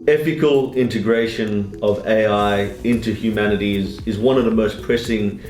Ethical integration of AI into humanity is one of the most pressing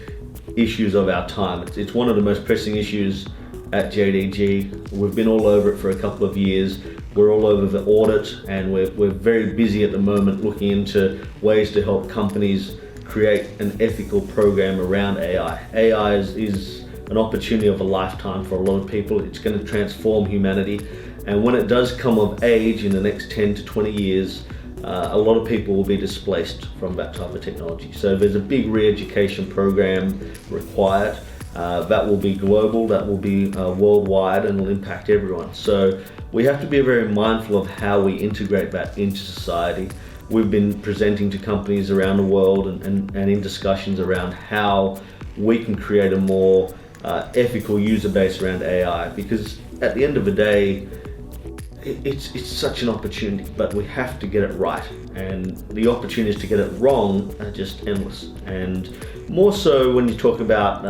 issues of our time. It's one of the most pressing issues at JDG. We've been all over it for a couple of years. We're all over the audit, and we're very busy at the moment looking into ways to help companies create an ethical program around AI. AI is an opportunity of a lifetime for a lot of people. It's going to transform humanity. And when it does come of age in the next 10 to 20 years, a lot of people will be displaced from that type of technology. So there's a big re-education program required. That will be global, that will be worldwide, and will impact everyone. So we have to be very mindful of how we integrate that into society. We've been presenting to companies around the world and in discussions around how we can create a more ethical user base around AI, because at the end of the day, it's such an opportunity, but we have to get it right, and the opportunities to get it wrong are just endless. And more so when you talk about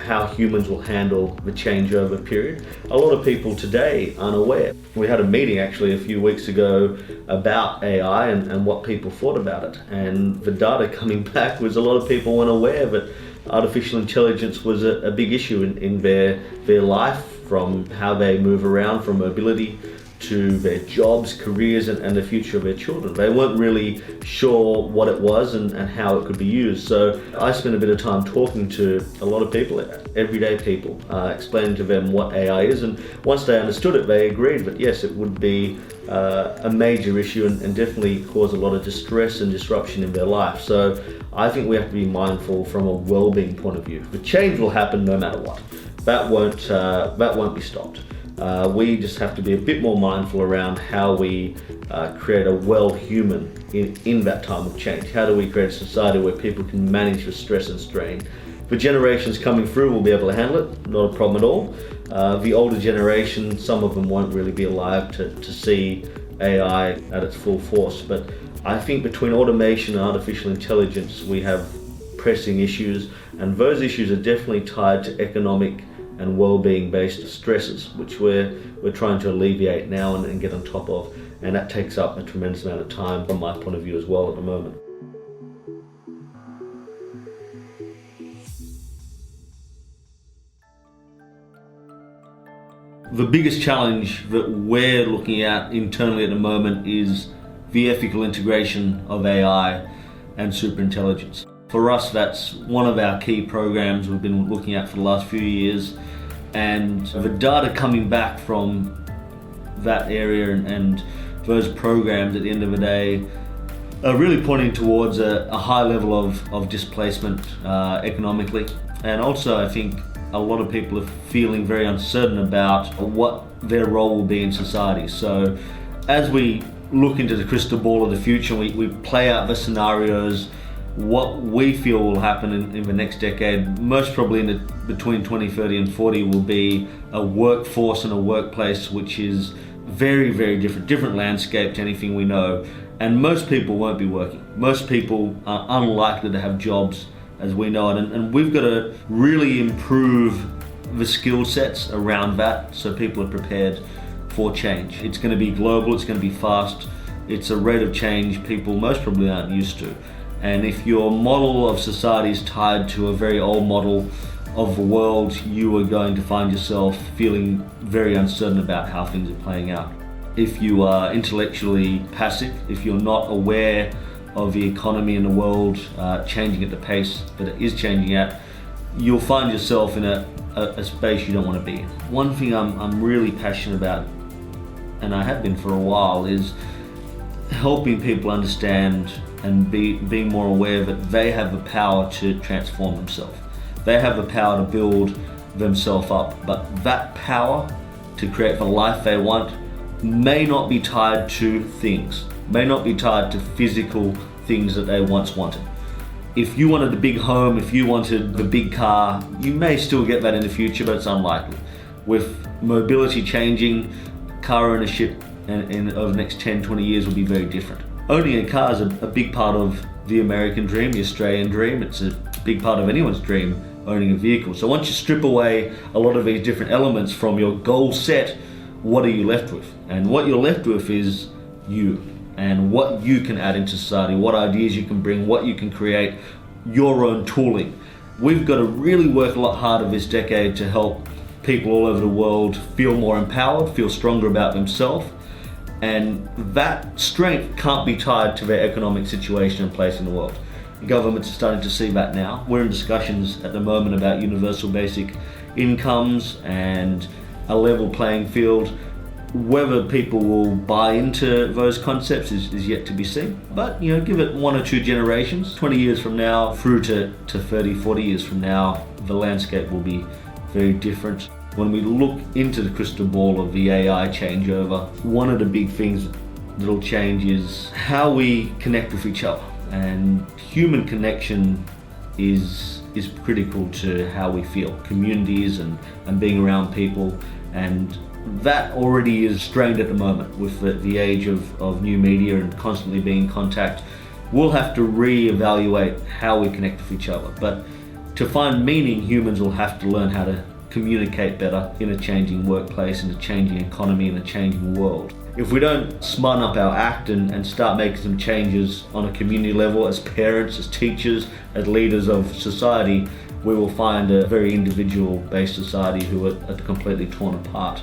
how humans will handle the changeover period, a lot of people today aren't aware. We had a meeting actually a few weeks ago about AI and what people thought about it, and the data coming back was a lot of people weren't aware that artificial intelligence was a big issue in their life, from how they move around, from mobility to their jobs, careers, and the future of their children. They weren't really sure what it was and how it could be used. So I spent a bit of time talking to a lot of people, everyday people, explaining to them what AI is, and once they understood it, they agreed that yes, it would be a major issue and definitely cause a lot of distress and disruption in their life. So I think we have to be mindful from a well-being point of view. The change will happen no matter what. That won't be stopped. We just have to be a bit more mindful around how we create a well human in that time of change. How do we create a society where people can manage the stress and strain? The generations coming through will be able to handle it, not a problem at all. The older generation, some of them won't really be alive to see AI at its full force. But I think between automation and artificial intelligence, we have pressing issues, and those issues are definitely tied to economic and well-being based stresses, which we're trying to alleviate now and get on top of, and that takes up a tremendous amount of time from my point of view as well at the moment. The biggest challenge that we're looking at internally at the moment is the ethical integration of AI and superintelligence. For us, that's one of our key programs we've been looking at for the last few years, and the data coming back from that area and those programs at the end of the day are really pointing towards a high level of displacement economically. And also I think a lot of people are feeling very uncertain about what their role will be in society. So as we look into the crystal ball of the future, we play out the scenarios, what we feel will happen in the next decade, most probably between 2030 and 40 will be a workforce and a workplace which is very, very different landscape to anything we know. And most people won't be working. Most people are unlikely to have jobs as we know it. And we've got to really improve the skill sets around that so people are prepared for change. It's going to be global, it's going to be fast, it's a rate of change people most probably aren't used to. And if your model of society is tied to a very old model of the world, you are going to find yourself feeling very uncertain about how things are playing out. If you are intellectually passive, if you're not aware of the economy and the world changing at the pace that it is changing at, you'll find yourself in a space you don't want to be in. One thing I'm really passionate about, and I have been for a while, is helping people understand and being more aware that they have the power to transform themselves. They have the power to build themselves up, but that power to create the life they want may not be tied to things, may not be tied to physical things that they once wanted. If you wanted the big home, if you wanted the big car, you may still get that in the future, but it's unlikely. With mobility changing, car ownership over the next 10, 20 years will be very different. Owning a car is a big part of the American dream, the Australian dream. It's a big part of anyone's dream, owning a vehicle. So once you strip away a lot of these different elements from your goal set what are you left with? And what you're left with is you, and what you can add into society, what ideas you can bring, what you can create, your own tooling. We've got to really work a lot harder this decade to help people all over the world feel more empowered, feel stronger about themselves, and that strength can't be tied to their economic situation and place in the world. Governments are starting to see that now. We're in discussions at the moment about universal basic incomes and a level playing field. Whether people will buy into those concepts is yet to be seen. But give it 1 or 2 generations, 20 years from now through to 30, 40 years from now, the landscape will be very different. When we look into the crystal ball of the AI changeover, one of the big things that'll change is how we connect with each other. And human connection is critical to how we feel, communities and being around people, and that already is strained at the moment with the age of new media and constantly being in contact. We'll have to re-evaluate how we connect with each other. But to find meaning, humans will have to learn how to communicate better in a changing workplace, in a changing economy, in a changing world. If we don't smarten up our act and start making some changes on a community level, as parents, as teachers, as leaders of society, we will find a very individual-based society who are completely torn apart.